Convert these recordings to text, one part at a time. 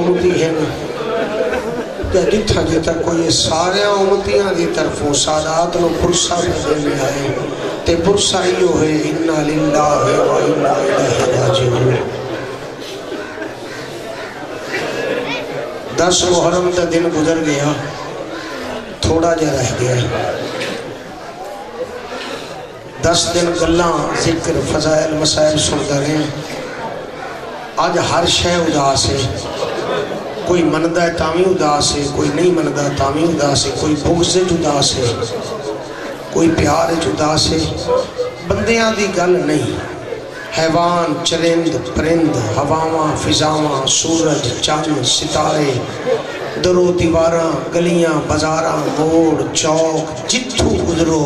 امتی ہیں جتھا جتھا کوئی سارے امتیاں دی طرفوں سادات نو پرسا دینے آئے تے پرسا ہیو ہے انا للہ و انا الیہ راجعون 10 محرم تا دن گزر گیا تھوڑا جا رہ گیا 10 دن گلاں ذکر فضائل مسائل سنتا رہے آج ہر شے اداس ہے کوئی مندہ ہے تامی اداس ہے کوئی نہیں مندہ تامی اداس ہے کوئی بغض اداس ہے کوئی پیار اداس ہے بندیاں دی گل نہیں حیوان چرند پرند ہواواں فضاواں سورج چاند ستارے درو دیواراں گلیاں بازاراں موڑ چوک جتھو گزرو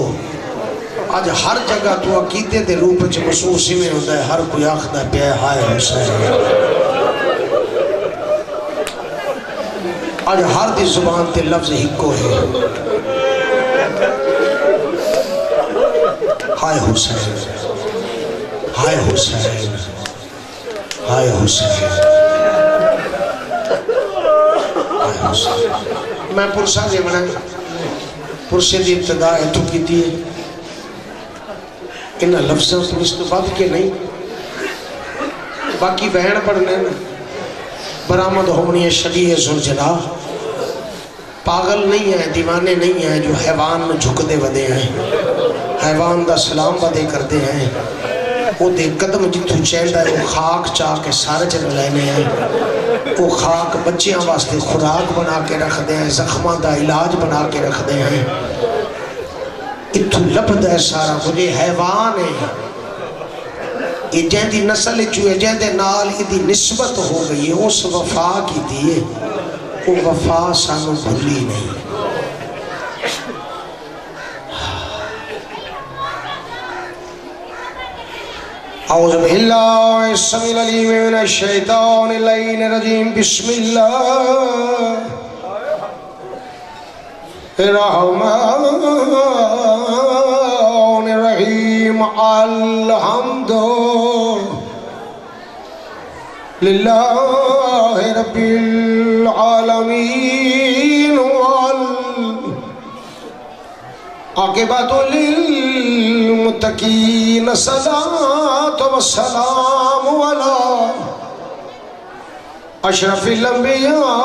آج ہر جگہ تو عقیدے دے روپ وچ محسوس میں ہوتا ہے ہر کوئی آخدا پیا ہائے حسین آج ہر دی زبان تے لفظ ہی کو ہے ہائے حسین ہائے حسین ہائے حسین ہائے حسین میں پرسا دے بنا پرسے دی ابتدا ہے تو کی دیئے انہا لفظوں تو اس تو بات کے نہیں باقی بہن پڑھنے برآمد ہونی شریع زلجلہ پاگل نہیں ہے دیوانے نہیں ہیں جو حیوان میں جھک دے ودے ہیں حیوان دا سلام بدے کرتے ہیں وہ دے قدم جتو چہندہ ہے وہ خاک چاہ کے سارے چل لینے ہیں وہ خاک بچیاں واسطے خوراک بنا کے رکھ دے ہیں زخمہ دا علاج بنا کے رکھ دے ہیں اتو لپد ہے سارا مجھے حیوان ہے یہ جہاں دی نسل چوئے جہاں دے نال یہ دی نسبت ہو گئی ہے اس وفا کی دیئے وہ وفا سانو بھولی نہیں اعوذ باللہ السمیع العلیم من الشیطان اللعین الرجیم بسم اللہ الرحمن الرحیم الحمد للہ رب العالمین والعاقبۃ للمتقین الصلاۃ والسلام علی اشرف الانبیاء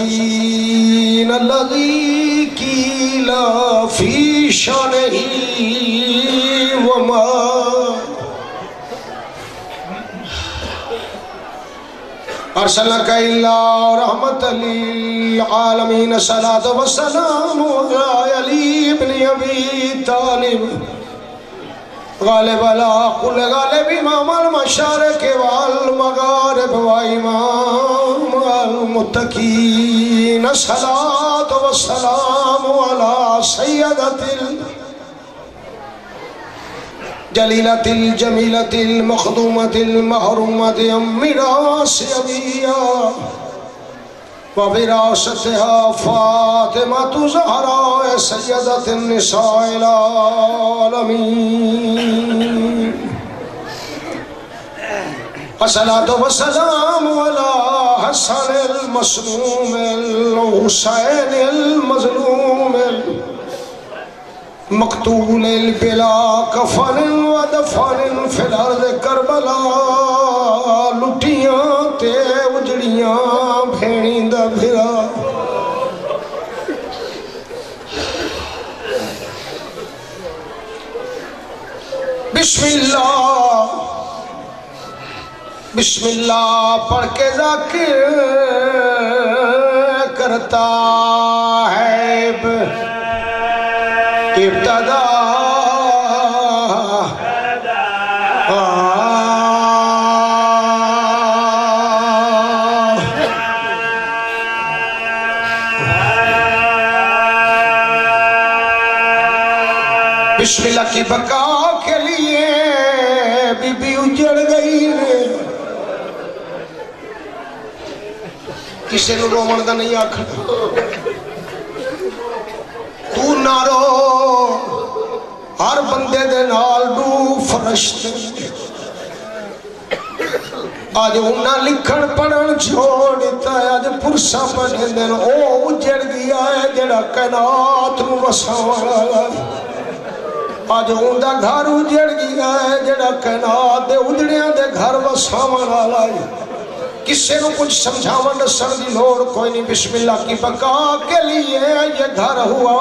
والمرسلین الذی قیل فی شانہ وما ارسلناک الا رحمۃ للعالمین الصلاۃ والسلام علی علی ابن ابی طالب غالب لا قل غالب امام المشارق والمغارب وامام المتقین الصلاۃ والسلام علی سیدۃ جلیلۃ الجمیلۃ المخدومۃ المحرومۃ ام راس ابیہ ووراثتها فاطمۃ الزہراء سیدۃ النساء العالمین الصلاۃ والسلام علی حسن المصنوم الحسین المظلوم مقتول بلا کفن و دفن فی الارض کربلا لٹیاں تے اجڑیاں بھینی دا بھرا بسم اللہ پڑھ کے ذاکر کرتا ہے ابتدا بسم اللہ کی بقا کے لیے بی بی اجڑ گئی کسی نو رومن دا نہیں آکھنا تو نہ رو ہر بندے دے نال دو فرشتے آج انہاں لکھن پڑھن چھوڑ دیتا ہے آج پرسا بنے دن او اجڑ گیا ہے جڑا کائنات نو وساون والا آج اوندا گھر اجڑ گیا ہے جڑا کائنات دے اجڑیاں دے گھر وساون والا ہے کسے نو کچھ سمجھاون دسن دی لوڑ کوئی نہیں بسم اللہ کی بقا کے لیے یہ گھر ہوا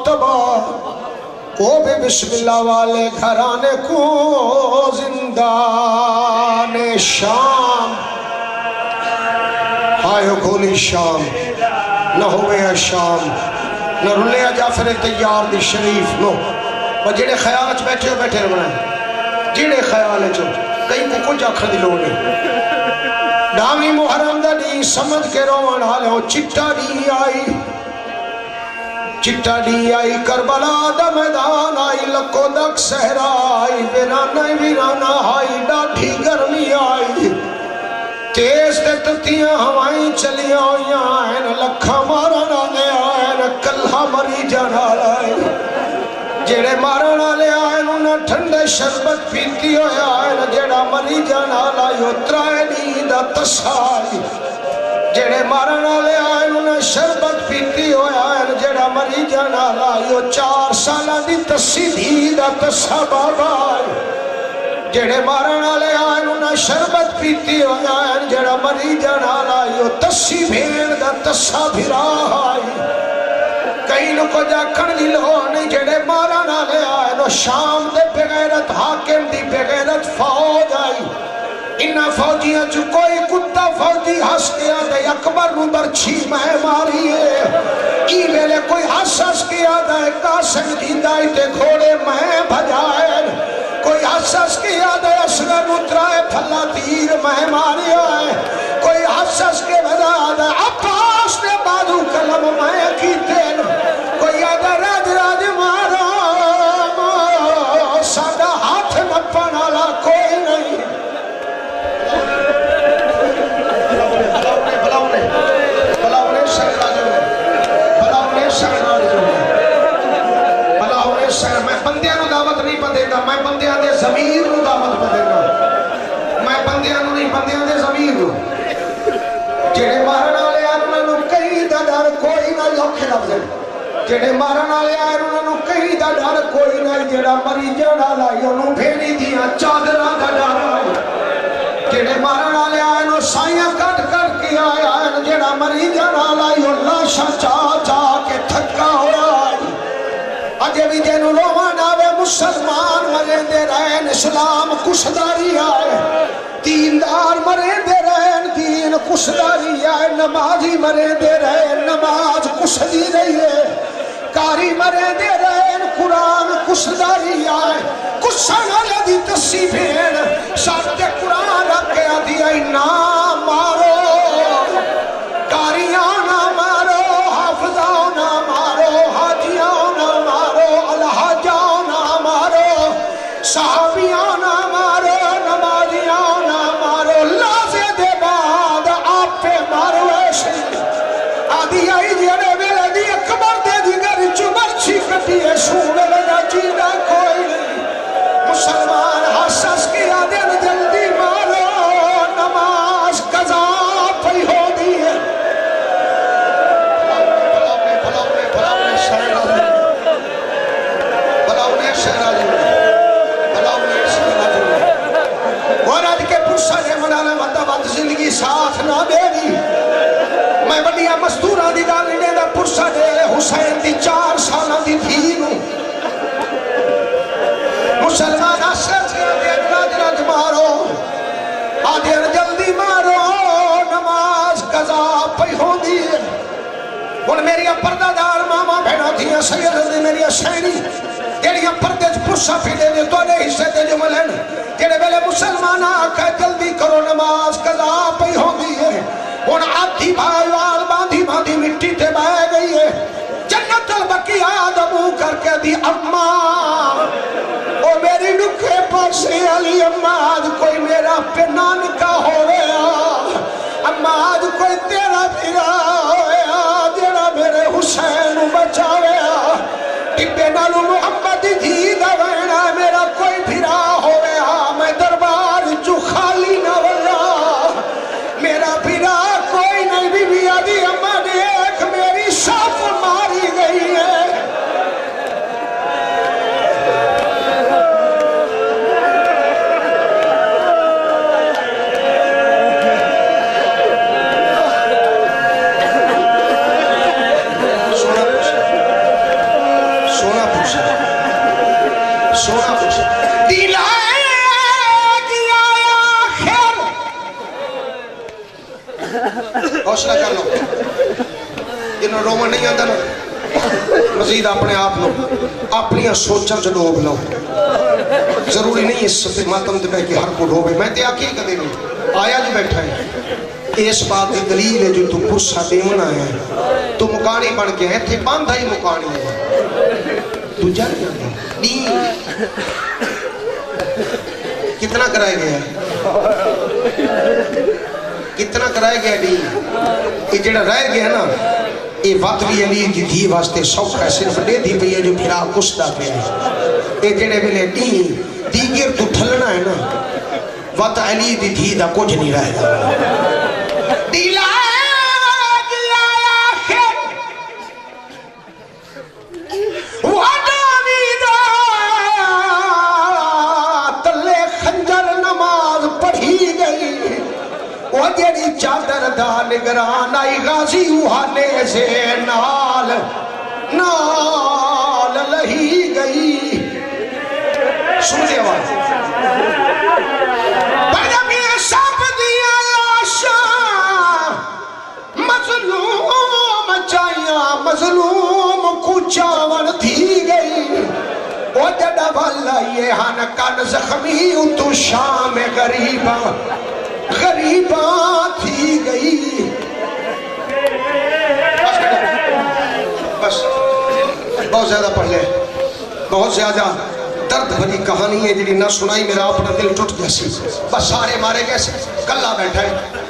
تباہ وہ بھی بسم اللہ والے گھرانے کو زندان شام آئے کھولی شام نہ ہوئے شام نہ رلے جعفر تیار دی شریف نو اور جڑے خیال اچھ بیٹھے ہو بیٹھے رہنا جڑے خیال اچھ کئی کو کچھ آکھر دی لوڑ نہیں ڈامی محرم دا دی سمجھ کے روان حالے ہو چٹا دی آئی کربلا دا میدان آئی لکو دک سہرا آئی ویرانا آئی ڈاٹھی گرمی آئی تیز دے تتیاں ہوائیں چلیاں ہویاں آئین لکھا مارنا لے آئین کلہ مری جانا لائے جیڑے مارنا لے آئین انہیں ٹھنڈے شربت پیتی ہویا آئین جیڑا مری جانا لائے اترائے نیدہ تسائی جیڑے مارنا لے آئین انہیں شربت پیتی ہویا آئین جیڑا مری جانا لائے 4 سالہ دی تسی دیدہ تسا بابا آئین جیڑے مارنا لے آئین انہیں شربت پیتی ہویا آئین جیڑا مری جانا لائے تسی بھیڑ دا تسا بھرا آئین کئی نو کو جاکھن دی لونے جیڑے مارنا لے آئین شام دے بغیرت حاکم دی بغیرت فوج آئی انہا فوجیاں جو کوئی کتا فوجی ہس کیا دے اکبر نو برچھی میں ماری ہے ای ویلے کوئی حسس کیا دے قاسم دیندائی تے گھوڑے میں بھجائے کوئی حسس کیا دے اصغر اترائے پھلا تیر میں ماری ہے کوئی حسس کے بھجا دے عباس نے بادو کلم میں کیتے کوئی آدھا راج راج مارا سادہ ہاتھ نپن والا کوئی نہیں میں بندیاں نو دعوت نہیں پدینا میں بندیاں دے ضمیر نو دعوت پدینا میں بندیاں نو نہیں بندیاں دے ضمیر نو جڑے مارن والے انہاں نو کہیں دا ڈر کوئی نہ لکھ لفظ جڑے مارن والے انہاں نو کہیں دا ڈر کوئی نہ جڑا مری جانا لائی اونوں بھیڑی دیاں چادراں دا ڈر جڑے مارن والے انہاں سائیاں کٹ کر کے آیا جڑا مری جانا لائی لاشاں چا چا کے تھکا ہوا اجے بھی جنوں روان آوے مسلمان مرے دے رہن اسلام کشداری آئے دیندار مرے دے رہن دین کشداری آئے نمازی مرے دے رہن نماز کشدی رہی ہے کاری مرے دے رہن قرآن کشداری آئے کشن لدی تسی بھین شاہد قرآن رکھے دیا نام مارو کاریاں نہ مارو حافظاں نہ مارو حاجیاں صحابیاں نہ مارو نمازیاں نہ مارو لازے دے بعد آپ پہ مارو ایسے آدھی آئی جیڑے ویلے دی اکبر دے دیگر چمر چھی کٹی ہے سونے لگا جینا کوئی مسلمان حسس کی آدھین جلدی مارو نماز قضا پہی ہو دی ہے بلاؤنے شہرہ ورد کے پرسہ نے منانا مطابت زندگی ساتھ نہ دے دی میں بڑیا مستورہ دی گالی نے دا پرسہ دے حسین دی 4 سالہ دی تھینوں مسلمان اثر سے آدھیر راج راج مارو آدھیر جلدی مارو نماز قضا پہ ہو دی ان میری پردہ دار ماما بھیڑا تھیا سید دی میری شہری جیڑیاں پردے پرسہ پھی دے دے تو نے حصے دے جو ملین جیڑے ویلے مسلمان آکھا جلدی کرو نماز قضا پہ ہو دی ہے ان آدھی بھائی وال باندھی مٹی تے بہ گئی ہے جنت البقی آدمو کر کے دی اماں او میری نکھے پاسے علی اماں آج کوئی میرا پنان کا ہو رہا اماں آج کوئی تیرا پھرا ہویا جیڑا میرے حسین بچاویا ٹبے نالو محمد دھی دوینا میرا کوئی پھرا ہویا میں دربار جو خالی نہ ولا حوصلہ کر لو جنہوں رومن نہیں آتا نا مزید اپنے آپ لو اپنی سوچاں سے ڈوب لو ضروری نہیں اس ماتم دے پہ کہ ہر کو ڈوبے میں تے آکی کدے نہیں آیا جو بیٹھا ہے اس بات کی دلیل ہے جو تو پرسا دیمن آیا ہے تو مکانی بن کے ہے تھے باندھا ہی مکانی ہے تو جان جاتا نہیں کتنا کرائے گیا ہے کتنا کرائے گیا نہیں یہ جڑا رہ گیا نا یہ وقت بھی علی کی دھی واسطے سوکھ ہے صرف دے دی پئی ہے جو پھرا کشتا پہ ہے یہ جڑے ملے دیگر تو ٹھلنا ہے نا وقت علی دی دھی دا کچھ نہیں رہے گا دیلا گیا آخر وعدہ ویدہ تلے خنجر نماز پڑھی گئی وہ جڑی چادر دا نگران آئی غازی اوہانے سے نال لہی گئی سمجھے آواز بڑھم یہ سب دیا لاشا مظلوم چاہیاں مظلوم کو چاون تھی گئی وہ جڑا والا یہ ہن کن زخمی تو شام غریباں تھی گئی بس بہت زیادہ پڑھ لے بہت زیادہ درد بھری کہانی ہے جنہی نہ سنائی میرا اپنا دل ٹوٹ گیا سی بس سارے مارے گئے سے کلہ بیٹھا ہے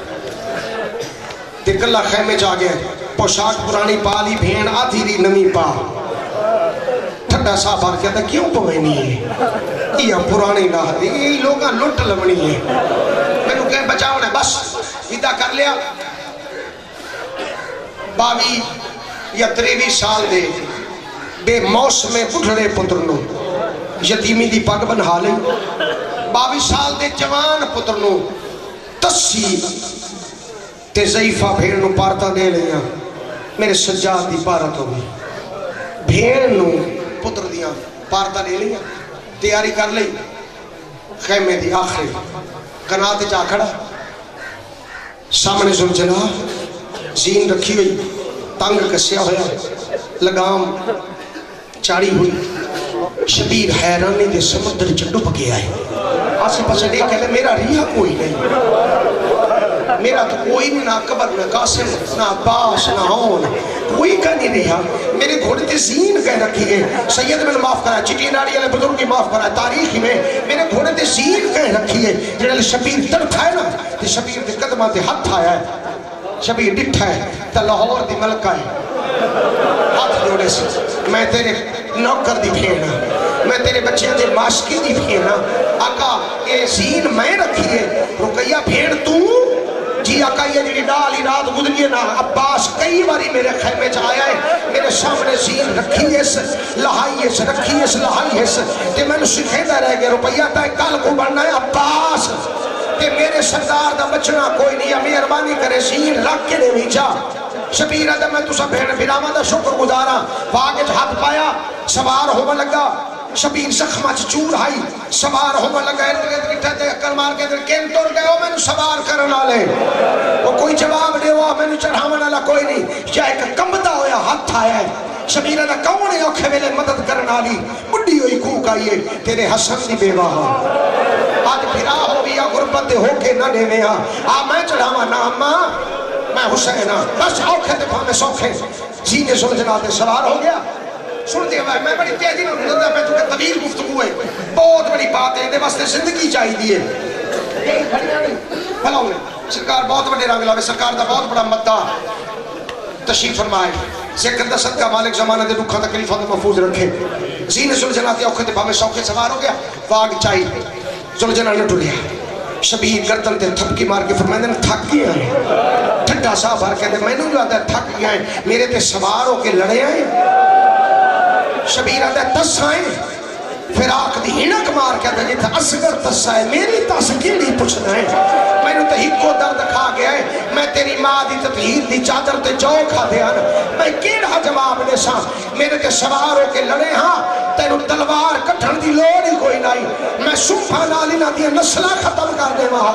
تے کلہ خیمے جا گئے پوشاک پرانی پالی بھین آدھی ری نمی پا ٹھنڈا سا بار کیا تھا کیوں پوینی ہے یہ پرانی نہ دی یہ لوگاں لٹ لونی ہے میں نے کہے بچاؤ نے بس ادھا کر لیا 22 یا 23 سال دے بے موسم بڑھڑے پترنو یتیمی دی پگ بنہا لیں 22 سال دے جوان پترنو تسی تے ضعیفہ بھیڑ نو پارتا دے لیا میرے سجاد دی پارت ہو گئی بھیڑ نو پتر دیا پارتا دے لیا تیاری کر لئی خیمے دی آخری قناعت جا کھڑا سامنے زلجلہ زین رکھی ہوئی تنگ کسیا ہویا لگام چاڑی ہوئی شبیر حیرانی دے سمندر چڈو پکے آئے آسے پاسے دیکھ کہلے میرا ریہ کوئی نہیں میرا تو کوئی نہیں نہ قبر نہ قاسم نہ عباس نہ ہون کوئی کا نہیں رہا میرے گھوڑے تے زین کہہ رکھی ہے سید میں معاف کرا چٹی ناڑی علیہ بزرگی معاف کرا تاریخی میں میرے گھوڑے تے زین کہہ رکھی ہے جنہاں شبیر تڑکھا ہے نا تے شبیر دے قدمہ تے ہاتھ آیا ہے شبیر ڈٹھا ہے تا لاہور دی ملکہ ہے ہاتھ جوڑے سے میں تیرے نوکر دی بھینا میں تیرے بچے دے ماشکی دی بھینا آقا یہ زین میں رکھی ہے رکیہ بھیڑ تو جی آقا یہ جی ڈالی رات گزریے نا عباس کئی باری میرے خیمے آیا ہے میرے سامنے زین رکھی اس لہائی اس رکھی اس لہائی اس تے میں نے سکھیدہ رہ گئے روپیہ تائے کل کو بڑھنا ہے عباس تے میرے سردار دا بچنا کوئی نہیں مہربانی کرے زین رکھ کے دے بھی جا شبیر آدھا میں تُسا بھیڑ بھیراما دا شکر گزارا باغت ہاتھ پایا سوار ہوا لگا شبیر زخمہ چور آئی سوار ہوا لگا ارد گرد گٹھا دے اکر مار کے در کین توڑ گئے ہو میں نے سوار کرنا لے وہ کوئی جواب دے ہوا میں نے چڑھاونا لے کوئی نہیں یا ایک کمبتا ہویا ہاتھ آیا ہے شبیر آدھا کون ہے اوکھے ویلے مدد کرنا لی بڑی ہوئی کوک آئیے تیرے حسن دی بیوہ ہاں آج پھرا ہو بیا غربت ہو کے نہ دے میں میں چڑھاوا نام ماں میں حسینہ بس اوکھے دے پاں میں سوکھے زینے سلجنا دے سوار ہو گیا سن دے بھائی میں بڑی تیزی نہ رہا میں تو کہ طویل گفتگو ہے بہت بڑی بات ہے دے واسطے زندگی چاہی دیئے بھلا ہوئے سرکار بہت بڑے رنگ لاوے سرکار دا بہت بڑا مدہ تشریف فرمائے ذکر دا صدقہ مالک زمانہ دے رکھا تکلیفہ دے محفوظ رکھے زین زلجنا دے اوکھے دے پاں میں سوکھے سوار ہو گیا واگ چاہی زلجنا نہ ٹولیا شبیر گردن تے تھپکی مار کے فرمائے دے تھک گیا ہے ٹھنڈا سا بھر کے دے میں نے جو آدھا تھک گیا ہے میرے تے سوار ہو کے لڑے آئے شبیر آدھا تس آئے فراق دی ہنک مار کے آدھا جیتا اصغر تس آئے میری تس کیڑی پوچھنا ہے میں نے تے ہکو درد کھا گیا ہے میں تیری ماں دی تطہیر دی چادر تے جو کھا دیا میں کیڑا جواب دے سا میرے تے سوار ہو کے لڑے ہاں تینو تلوار کٹھن دی لوڑی کوئی نہیں میں صبح نالی نہ دیا نسلہ ختم کر دے وہاں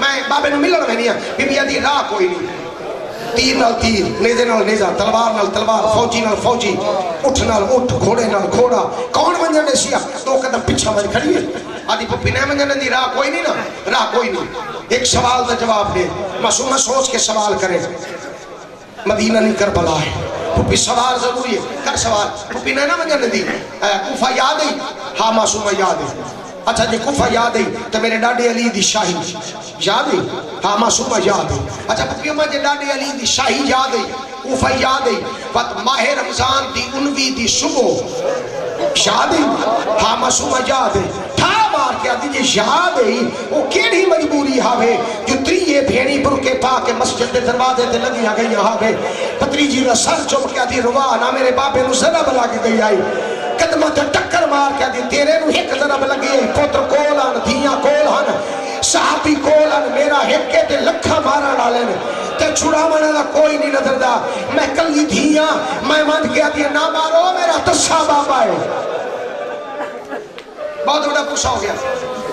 میں بابے نو ملن میں نہیں بی بی دی راہ کوئی نہیں تیر نال تیر نیزے نال نیزہ تلوار نال تلوار فوجی نال فوجی اٹھ نال اٹھ گھوڑے نال گھوڑا کون منجن نے سیا دو قدم پیچھے مر کھڑی ہے آدھی پپی نے منجن دی راہ کوئی نہیں نا راہ کوئی نہیں ایک سوال دا جواب دے معصومہ سوچ کے سوال کرے مدینہ نہیں کربلا ہے پپی سوال ضروری ہے کر سوال پپی نے نا منجن دی کوفہ یاد ہے ہاں معصومہ یاد ہے اچھا جی کوفہ یاد ہے تو میرے ڈاڈے علی دی شاہی یاد ہے ہاں معصومہ یاد ہے اچھا پپی اماں جے ڈاڈے علی دی شاہی یاد ہے کوفہ یاد ہے وقت ماہ رمضان دی 19 دی صبح یاد ہے ہاں معصومہ یاد ہے تھا مار کے آدھی جی یاد ہے وہ کیڑی مجبوری ہاوے جو تریے بھینی برکے پا کے مسجد دے دروازے تے لگی گئی ہاوے پتری جی را سر چوم کے آدھی روا نہ میرے باپے نو ضرب لا کے گئی آئی قدمہ تے ٹکر مار کے آدھی تیرے نو ایک ضرب لگی ہے پوتر کول آن دھیاں کول آن صحابی کول آن میرا ہکے تے لکھا مارا ڈالے تے چھڑا مانا دا کوئی نہیں نظر دا میں کلی دھیاں میں مند کے آدھی نہ مارو میرا تسا بابا ہے بہت بڑا پرسا ہو گیا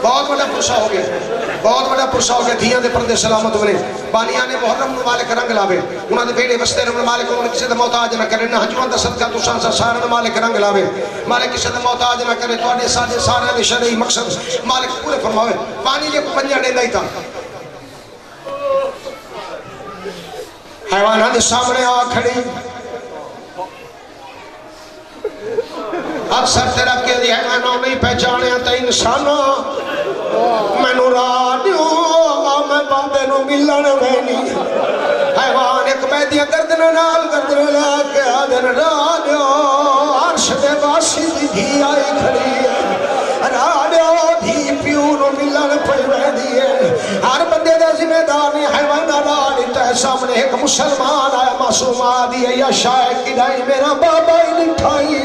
بہت بڑا پرسا ہو گیا بہت بڑا پرسا ہو گیا دھیاں دے پردے سلامت ہونے بانیاں نے محرم مالک رنگ لاوے انہاں دے بیڑے وستے رب مالک انہاں کسی دے محتاج نہ کرے نہ حجوان دا صدقہ تو شان سا سارا مالک رنگ لاوے مالک کسی دے محتاج نہ کرے تو سارے سارے دے شرعی مقصد مالک پورے فرماوے پانی لے کو پنجا دیندا ہی تھا حیواناں دے سامنے آ کھڑی اکثر تیرا کہ دی حیوانوں نہیں پہچانے تا انسانوں میں نو راہ دیو میں بابے نو ملن وینی حیوان ایک بیدیاں گردن نال گردن لے کے آدھن راہ دیو عرش دے باسی دی دھی آئی کھڑی ہے راہ دیو دھی پیو نو ملن پہ ویدی ہے ہر بندے دے ذمہ داری حیوان راہ دیتا ہے سامنے ایک مسلمان آیا معصوم آدھی ہے یا شاید کی ڈائی میرا بابا ہی لٹھائی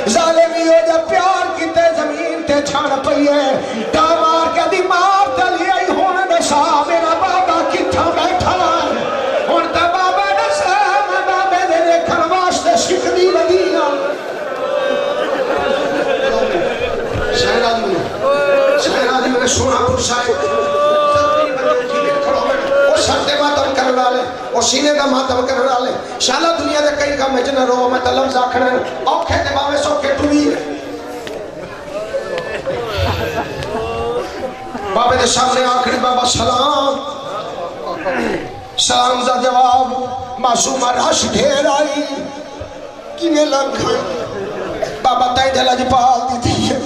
ظالمی ہو جا پیار کیتے زمین تے چھاڑ پئیے ڈامار کے دی مار تلی آئی ہونے دسا میرا بابا کتھا بیٹھا ہون تا بابا دسا میں بابے دے دیکھن واسطے شکری بدیاں شہر آدمی نے سونا پرسائے وہ سرتے ماتم کر ڈالے وہ سینے دا ماتم کر ڈالے شالا دنیا دے کئی کام جنہ رو میں تلمز آکھنے اوکھے دے باوے سو کے ٹوی بابے دے سامنے آکھنے بابا سلام سلام دا جواب معصومہ راش ڈھیر آئی کینے لگ بابا تائیں دے لجپال دی تھی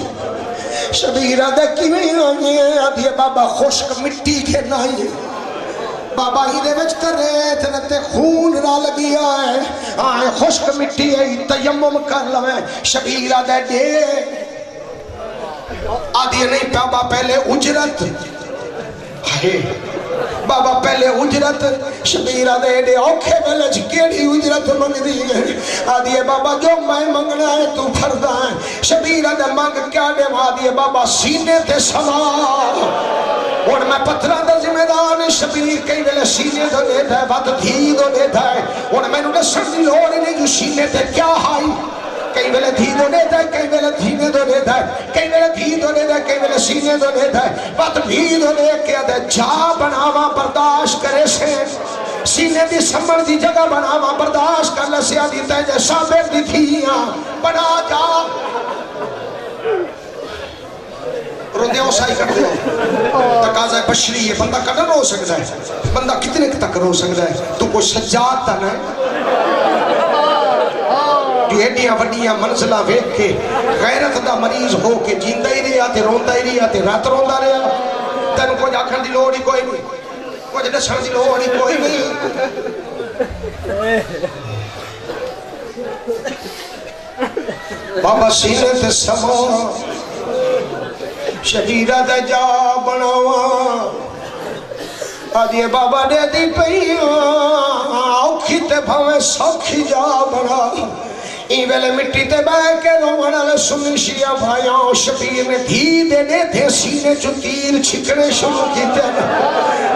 شبیرہ دے کینے آئی آدھی بابا خشک مٹی کے نائی بابا ہی دے وچ کر رہے تھے نتے خون را لگیا ہے آئے خشک مٹی ہے تیمم کر لویں شبیرہ دے دے آدھی نہیں بابا پہلے اجرت ہے بابا پہلے اجرت شبیرہ دے دے اوکھے بلج کیڑی اجرت منگ دی گئے آدھی بابا جو میں منگنا ہے تو پھردہ ہے شبیرہ دے منگ کیا دے آدھی بابا سینے تے سوار اور میں پتھرہ دا ذمہ دار شبیر کئی ویلے سینے دو دیتا ہے بات دھی دو دیتا ہے اور میں نے سردی لوڑ نہیں جو سینے تے کیا ہائی کئی ویلے دھی دو دیتا ہے کئی ویلے دھینے دو دیتا ہے کئی ویلے دھی دو دیتا ہے کئی ویلے سینے دو دیتا ہے بات دھی دو دیتا ہے کہ جا بناوا برداشت کرے سے سینے دی سمر دی جگہ بناوا برداشت کر لے سیا دیتا ہے جیسا بیر دی دھیاں بنا جا روندے ہو سائی کرتے ہو تقاضہ بشری ہے بندہ کدھر رو سکتا ہے بندہ کتنے تک رو سکتا ہے تو کوئی سجاد تا نہ جو ایڈیاں وڈیاں منزلہ ویک کے غیرت دا مریض ہو کے جیندہ ہی رہا تے روندہ ہی رہا تے رات روندہ رہا تین کو جاکھن دی لوڑی کوئی نہیں کچھ نشن دی لوڑی کوئی نہیں بابا سینے تے سمو شجیرہ دے جا بناوا آدھیے بابا دے دی پئی اوکھی تے بھویں سوکھی جا بنا این ویلے مٹی تے بے کے رومانا لے سنی شیعہ بھائیاں شبیر نے دھی دینے تھے سینے جو تیر چھکنے شروع کی تے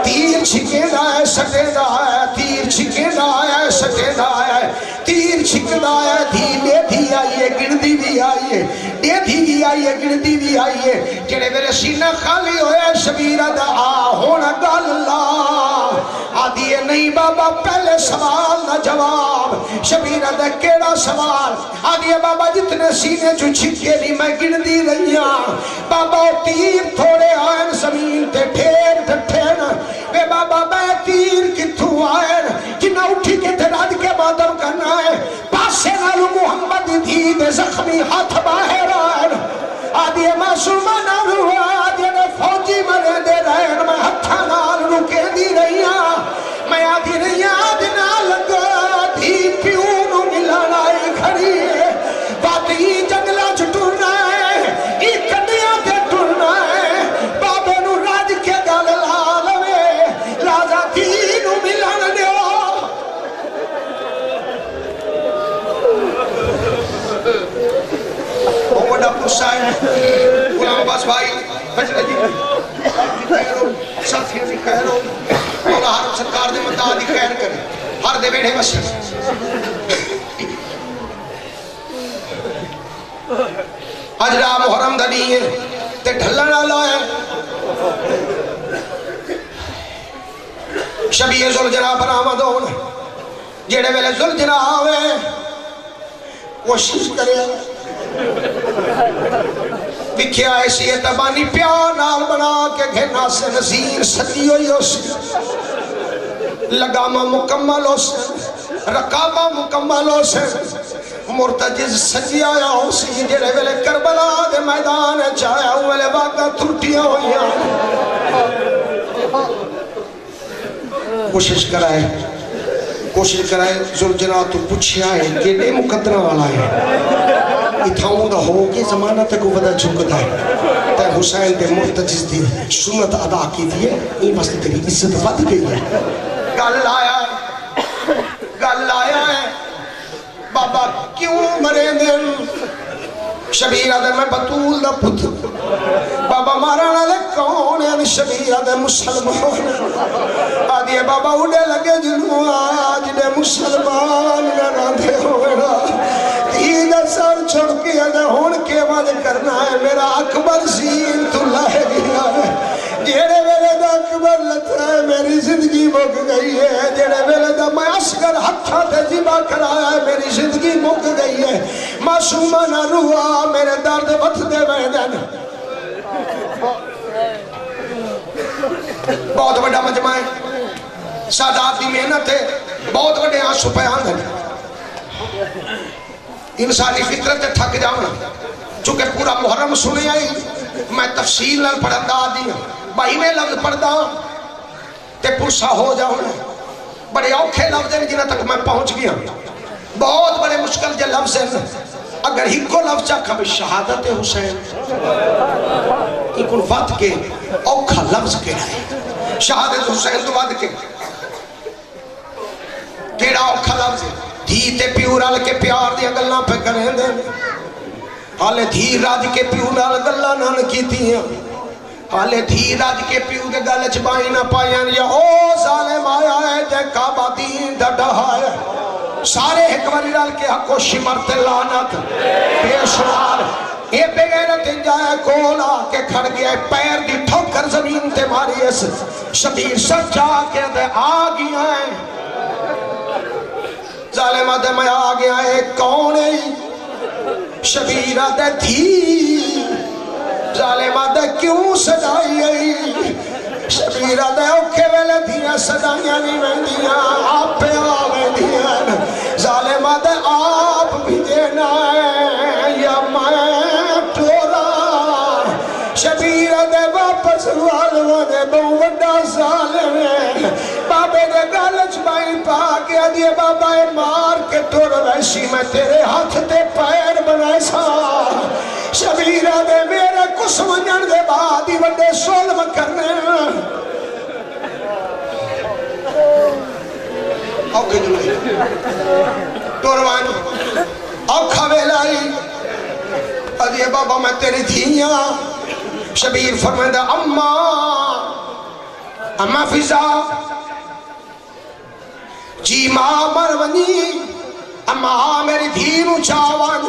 تیر چھکنا ہے سٹینا ہے تیر چھکنا ہے سٹینا ہے تیر چھکنا ہے دھی لے دھی آئیے گردی بھی آئیے دے دی آئیے گنتی دی آئیے جڑے ویلے سینہ خالی ہوئے شبیر دا ہونا گل اللہ آدھیے نہیں بابا پہلے سوال نہ جواب شبیر دا کیڑا سوال آدھیے بابا جتنے سینے جو چھکے نہیں میں گنتی رہی ہوں بابا تیر تھوڑے آئین زمین تے ٹھیر ٹھین بے بابا میں تیر کتھوں آئین جنہ اٹھی کے تے رد کے مادم کرنا ہے پاسے نالو محمد دھی دے زخمی ہاتھ باہر آئین آدھیے معصومہ نالو آدھیے نے فوجی مرے دے رہن میں ہتھا نال رکے دی رہی ہوں میں آدھی رہی آدھی نال لگا دھی پیونو ملانا ہی کھڑی ہے بات ہی جنگلہ چھٹورنا ہے ہی کڑیاں تے ٹورنا ہے بابے نو راج کے گل لالوے راجہ دینو ملانا دیو وہ بڑا پرسا ہے غلام عباس بھائی فجر جی ساتھیاں دی خیر ہو مولا حرم سرکار دے مدعا دی خیر کرے ہر دے بیڑے بس اجرا محرم دا نہیں ہے تے ڈھلن والا ہے شبیہ ذوالجلالہ برآمد ہون جڑے ویلے ذوالجلالہ آوے کوشش کرے بکھیا ایسی اتبانی پیار نال بنا کے گھنا سے نظیر سدی ہوئی ہو سے لگامہ مکمل ہو سے رقابہ مکمل ہو سے مرتجز سجی آیا ہو سی جڑے ویلے کربلا دے میدان چایا ویلے واقع ترٹیاں ہوئیاں کوشش کرائے ذوالجلالہ تو پوچھیا ہے کہ دے مقدرہ والا ہے اتھاؤں دا ہو کے زمانہ تک کو بدا جھکتا ہے تے حسین دے مرتجز دی سنت ادا کی دیئے این بس تیری عزت بد گئی ہے گل آیا ہے بابا کیوں مرے دن شبیرہ دے میں بطول دا پتر بابا مارانا لے کون ہے شبیرہ دے مسلمان آدھیے بابا اڑے لگے جنوں آج دے مسلمان نہ دے ہوئے تین سر چھوڑ کے اگر ہون کے بعد کرنا ہے میرا اکبر زین تو لائے گیا ہے جیڑے ویلے دا اکبر لتا ہے میری زندگی مک گئی ہے جیڑے ویلے دا میں اسگر ہتھا تے جیبا کرایا ہے میری زندگی مک گئی ہے معصومہ نہ روحا میرے درد وقت دے ویدن بہت بڑا مجمع ہے سادات دی محنت ہے بہت بڑے آنسو پیان ہے انسانی فطرت تھک جاؤں چونکہ پورا محرم سنے آئی میں تفصیل نال پڑھتا دیا بھائی میں لفظ پڑھتا تے پرسا ہو جاؤں بڑے اوکھے لفظ ہیں جنہ تک میں پہنچ گیا بہت بڑے مشکل جے لفظ ہیں اگر ہی کو لفظ چاکھا بھی شہادت حسین ایکن وقت کے اوکھا لفظ کے رہے شہادت حسین تو وقت کے کیڑا اوکھا لفظ ہے دھی تے پیو رال کے پیار دیا گلنا پہ کریں دے حالے دھی راج کے پیو رال گلنا نان کی تیاں حالے دھی راج کے پیو کے گلچ بائی نہ پائیں یا او ظالم آیا ہے جے کعبہ دین ڈڑا ہے سارے حکمری رال کے حق و شمرت لانت پیشوار اے بغیرت انجائے کولا کے کھڑ گیا پیر دی ٹھوکر زمین تے ماری اس شبیر سجا کے دے آگیا ہے ظالمہ دے میں آگیا ہے کون ہے شبیرہ دے تھی ظالمہ دے کیوں سجائی ہے شبیرہ دے اوکے ویلے دیا سجائیاں نہیں مہندیاں آپ پہ آوے دیا ظالمہ دے آپ بھی دینا ہے یا میں ٹورا شبیرہ دے واپس والوہ دے بہو وڈا ظالم ہے بابے دے گالچ بائی پا گیا دیے بابا مار کے ٹور ویسی میں تیرے ہاتھ تے پیر بنائے سا شبیرہ دے میرے قسم جن دے بعد ہی وڈے سولم کرنے اوکے جلوئی ٹوروانی اوکھا ویلائی ادھیے بابا میں تیری دھیاں شبیر فرمائندہ اماں فضا جی ماں مرونی اماں میری دھینو چاوان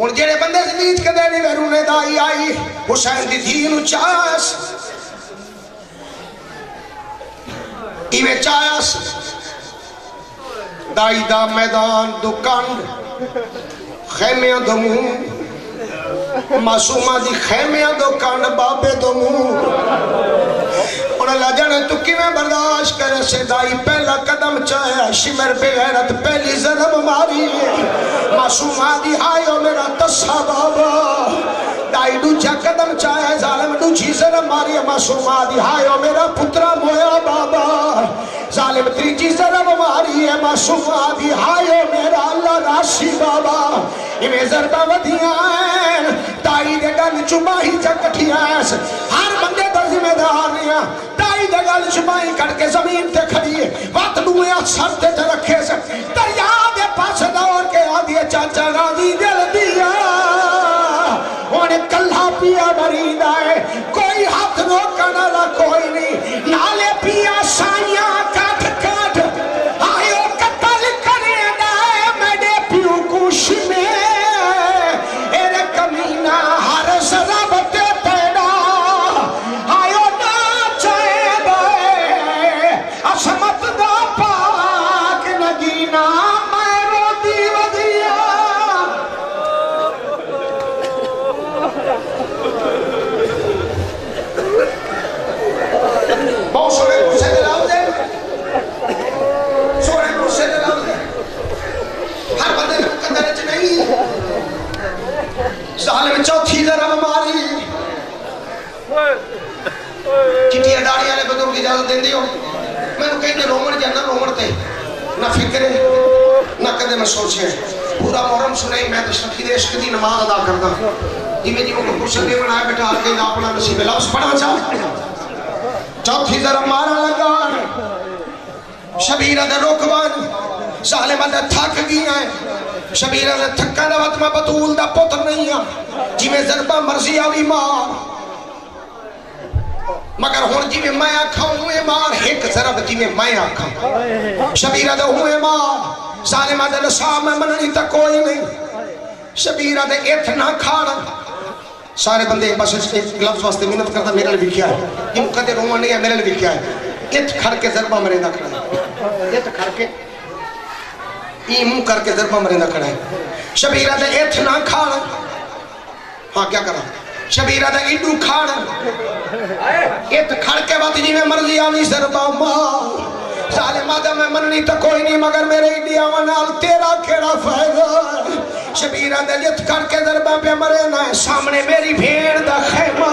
ہوں جہے بندے زلیج کے دے رونے دائی آئی حسین دی دھی نو چاس ایویں چاس دائی دا میدان دو کنڈ خیمیاں دو منہ معصومہ دی خیمیاں دو کنڈ بابے دو منہ انہیں لجن تو کیویں برداشت کرے سے دائی پہلا قدم چاہے شمر پہ غیرت پہلی ظلم ماری معصومہ دی آئیو میرا تسا بابا دائی دوچا قدم چاہے ظالم دوچی ظلم ماری معصومہ دی آئیو میرا پترہ مویا بابا ظالم تریجی ظلم ماری معصومہ دی آئیو میرا اللہ راسی بابا ہمیں ضربہ ودیاں ہیں دائی دے گل چماہی چکٹھیاں ہیں ہر بندے در ذمہ دار نیا دائی دے گل چماہی کر کے زمین تے کھڑیے وقت نویا سر تے رکھے سے دریا دے پاس دور کے آدھیے چاچا راضی دل دیا انہیں کلھا پیا مرید آئے کوئی ہاتھ روکنا نہ کوئی نہیں نالے پیا سائیاں کٹ کٹ آئیو قتل کرے دائے میڈے پیو کوش میں ایرے کمینہ ہر ضربتے پیدا آئیو نا چاہے دائے عصمت دا پاک نگینہ میں رو دی ودیا بہت سوڑے پرسے دلاؤ دے سوڑے پرسے دلاؤ دے ہر بندے مقدر چ نہیں ظالم چوتھی ضرب ماری چٹی اڈاڑی والے بزرگ اجازت دیں دیو میں نے کہیں رومن جا نہ رومن تے نہ فکرے نہ کدے میں سوچے پورا محرم سنائی میں تو شفید عشق دی نماز ادا کرتا جی میں جی کو پرسن دے بنایا بیٹھا آر کے اپنا نصیب لفظ پڑھا چاہ چوتھی ذرا مارا لگا شبیرہ دے روکوان ظالمہ دے تھک گیا ہے شبیرہ دے تھکا دے وقت میں بطول دا پتر نہیں ہے جی میں ضربہ مرضی آوی مار مگر ہون جی میں آکھا ہوئے مار ایک ضرب جی میں آکھا شبیرہ دے ہوئے مار ظالمہ دے نصاب میں مننی تا کوئی نہیں شبیرہ دے اتنا کھانا سارے بندے بس ایک لفظ واسطے محنت کرتا میرے لئے بھی کیا ہے یہ مقدر رومان نہیں ہے میرے لئے بھی کیا ہے ات کھڑ کے ضربہ مرے نہ کھڑا ہے ات کھڑ کے یہ منہ کر کے ضربہ مرے نہ کھڑا ہے شبیرہ دے اتنا کھانا ہاں کیا کرا شبیرہ دے ایڈو کھانا ات کھڑ کے بات جی میں مرضی آنی ضربہ ماں ظالمہ دے میں مننی تا کوئی نہیں مگر میرے ایڈیا ونال تیرا کیڑا فائدہ شبیرہ دے جت کر کے ضربہ پہ مرے نہ سامنے میری بھیڑ دا خیمہ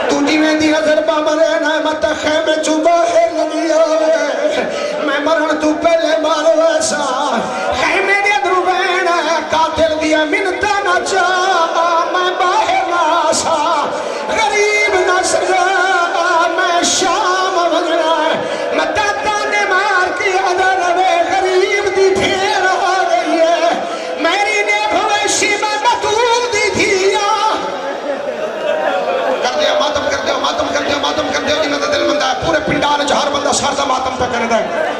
تو جی میں دیا ضربہ مرے نہ مت خیمے چوبہ ہے لگی ہوئے میں مرن تو پہلے مارو ایسا خیمے دیا دروبین ہے قاتل دیا منتا نہ چاہ میں باہر ناسا غریب نہ سجا میں شام وگنا میں تاتا نے مار کی عدر میں غریب دی بھیڑ آ گئی ہے میری نے بھویشی میں بطول دی دھیا کر دیا ماتم کر دیا ماتم کر دیا ماتم کر دیا جنہوں دل مندہ ہے پورے پنڈال جو ہر بندہ ساردہ ماتم پہ کر دیا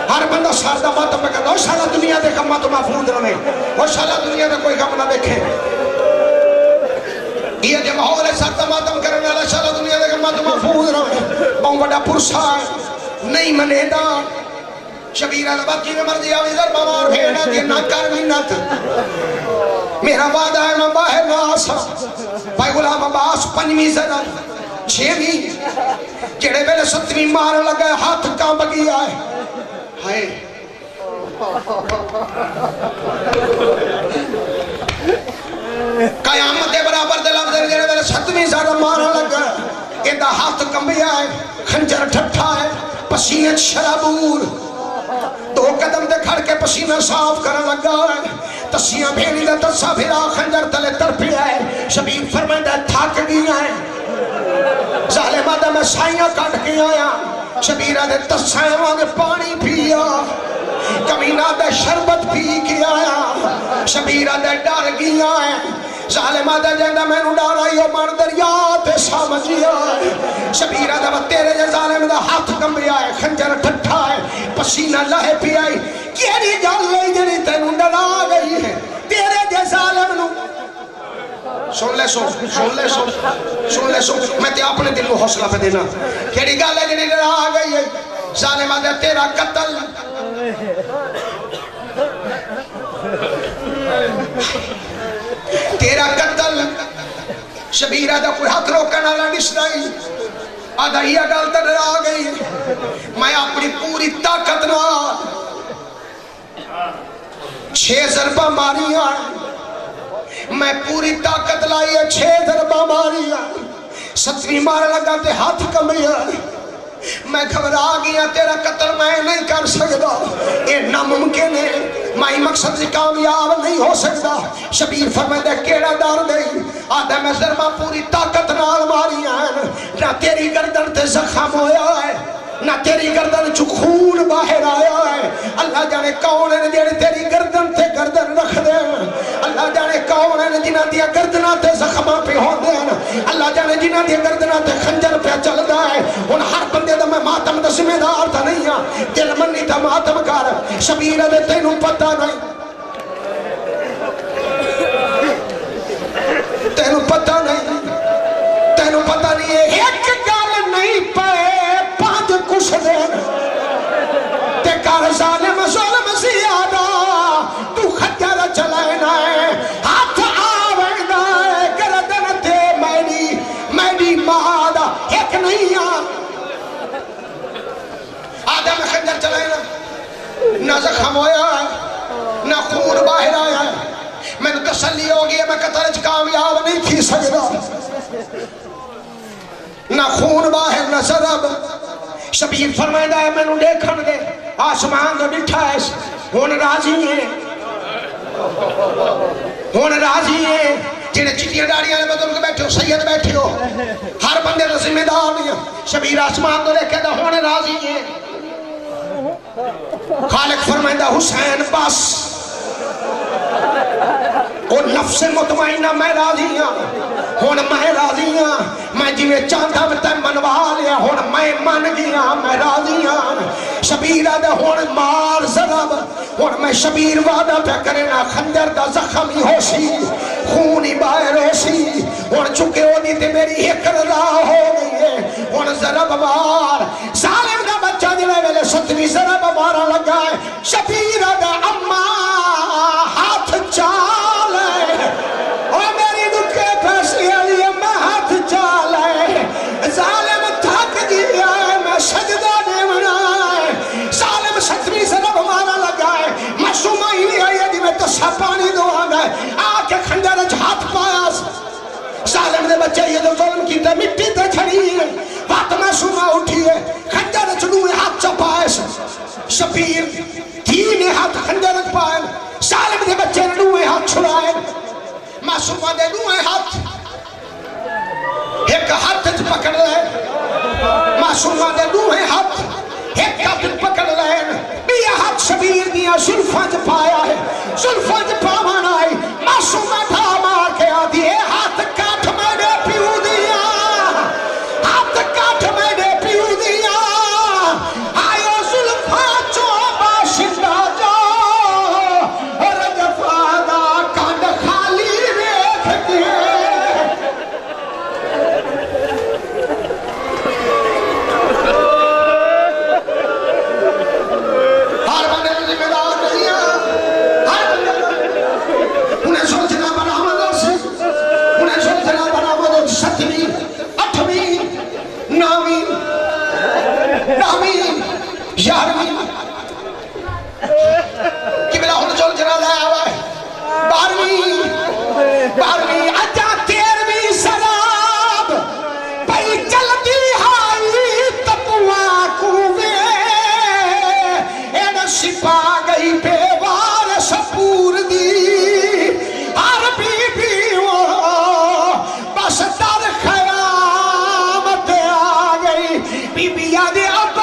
ہر بندہ ساردہ ماتم پہ کر دیا شالا دنیا دے کم ماتم محفوظ رہنے شالا دنیا دے کوئی کم نہ دیکھے یہ جو ماحول ہے ساردہ ماتم کرنے والا شالا دنیا دے کم ماتم محفوظ رہنے بہن بڑا پرسا ہے نہیں منے دا شبیرہ لبا کی میں مرضی آوی ضربہ مار بھیڑا دی نہ کر منت میرا وعدہ ہے میں باہر نہ آسا بھائی غلام عباس پنجویں ضرب چھویں جڑے ویلے ستویں مار لگا ہاتھ کام گیا ہے ہائے قیامت دے برابر دے لفظ جڑے ویلے ستویں ضرب مار لگا ایدہ ہاتھ کمبیا ہے خنجر ٹھٹھا ہے پسینہ شرابور دو قدم دے کھڑ کے پسینہ صاف کرنے لگا ہے تسیاں بھیڑی دے تسا بھیرا خنجر تلے ترپیا ہے شبیر فرمائدہ تھاک گیا ہے ظالمہ دے میں سائیاں کٹ کے آیا شبیرہ دے تسائیں وہاں پانی پیا کمینہ دے شربت پی کے آیا شبیرہ دے ڈر گیا ہے ظالمہ دے جندہ میں نو ڈارائی ہو من دریا تے سامجھیا ہے شبیرہ دے تیرے جے ظالم دے ہاتھ کمبیا ہے خنجر ٹھٹھا ہے پسینہ لہے پی آئی کیری جال لئی جنی تے نو ڈرا گئی ہے تیرے جے ظالم نو سن لے میں تے اپنے دل کو حوصلہ پہ دینا کیڑی گل ہے جڑی ڈرا آ گئی ہے ظالم آدھے تیرا قتل شبیر آدھا کوئی ہاتھ روکنا والا نشنا ہی آدھا یہ گل تو ڈرا آ گئی میں اپنی پوری طاقت نہ 6 ضربہ ماریاں میں پوری طاقت لائی ہے 6 ضربہ ماریاں 7ویں مار لگا تے ہاتھ کمیا میں گھبرا گیا تیرا قتل میں نہیں کر سکتا یہ ناممکن ہے میں مقصد سے کامیاب نہیں ہو سکتا شبیر فرمائے کیڑا ڈر گئی آدھا میں ضربہ پوری طاقت نال ماریاں نہ تیری گردن تے زخم ہویا ہے نہ تیری گردن چو خون باہر آیا ہے اللہ جانے کون ہے جڑے تیری گردن تے گردن رکھ دے اللہ جانے کون ہے جنہ دیا گردنہ تے زخمہ پہ ہو دے اللہ جانے جنہ دیا گردنہ تے خنجر پہ چل دا ہے ان ہر بندے دا میں ماتم دا ذمہ دار تھا نہیں ہاں دل منی تا ماتم کر شبیر دے تینوں پتہ نہیں تینوں پتہ نہیں ہے ایک گل نہیں پہ کچھ دیر تے کار ظالم ظلم زیادہ تو خجر چلائنا ہے ہاتھ آوینا ہے گردن تے میری مادہ ایک نہیں آدھا میں خجر چلائنا نہ زخم ہویا ہے نہ خون باہر آیا ہے میں نے تسلی ہو گئی میں قتل کامیاب نہیں تھی سکتا نہ خون باہر نہ ضرب شبیر فرمائدہ ہے میں نے دیکھن دے آسمان دا بٹھا ہے ہون راضی ہے جنہیں چٹیاں ڈاڑیاں نے بزرگ بیٹھے ہو سید بیٹھے ہو ہر بندے دا ذمہ دار نہیں شبیر آسمان دا دیکھے دا ہون راضی ہے خالق فرمائدہ حسین بس اور نفس مطمئنہ میں راضی ہوں میں راضی ہوں میں جویں چاہتا میں تین منوا لیا ہوں میں من گیا میں راضی ہوں شبیر آدھا ہوں مار ضرب ہوں میں شبیر وعدہ پہ کرنا خنجر دا زخم ہی ہو سی خون ہی باہر ہو سی ہوں چکے ہو نہیں تے میری ایک رضا ہو گئی ہے ہوں ضرب مار ظالم دا بچہ جلے ویلے 7ویں ضرب مارا لگا ہے شبیر آدھا اما ہاتھ چال ہے اور میری دکھے پیسے علیہ میں ہاتھ چال ہے ظالم تھک گیا ہے میں سجدہ دیونا ہے ظالم 7ویں ضرب مارا لگا ہے معصومہ ہی نہیں آئی ہے جی میں تو سب پانی دو آگا ہے آکے خنجر ہاتھ پایا ظالم نے بچے یہ جو ظلم کی تے مٹی تے چھڑی ہے بات معصومہ اٹھی ہے خنجر چلوے ہاتھ چپائے شبیر 3 ہاتھ خنجر پائے ظالم نے بچے نے 2 ہاتھ چھڑائے معصومہ دے 2 ہاتھ ایک ہاتھ پکڑ لے معصومہ دے 2 ہاتھ ایک ہاتھ پکڑ لے 2 ہاتھ شبیر دیا زلفانج پایا ہے زلفانج پاوانا ہے معصومہ تھا مار کے آدھی ہاتھ کاٹ میں نے پیو دیا ہاتھ کاٹ میں نے پیو دیا آئیو زلفانج چو باشندہ جا اور جفادہ کانڈ خالی ریکھ دیا ہر بندے میں ذمہ دار نہیں ہے ہر بندے انہیں سوچنا بنا مدد سے انہیں سوچنا بنا مدد 7ویں 8ویں 9ویں 11ویں کہ بلا ہن چل چلا لایا ہوا ہے 12ویں اجا 13ویں سراب پئی چلتی ہائی تپوا کوے ایڈ سپا گئی بے وار سپور دی ہر بی وہ بس در خیامت آ گئی بی آدھے اب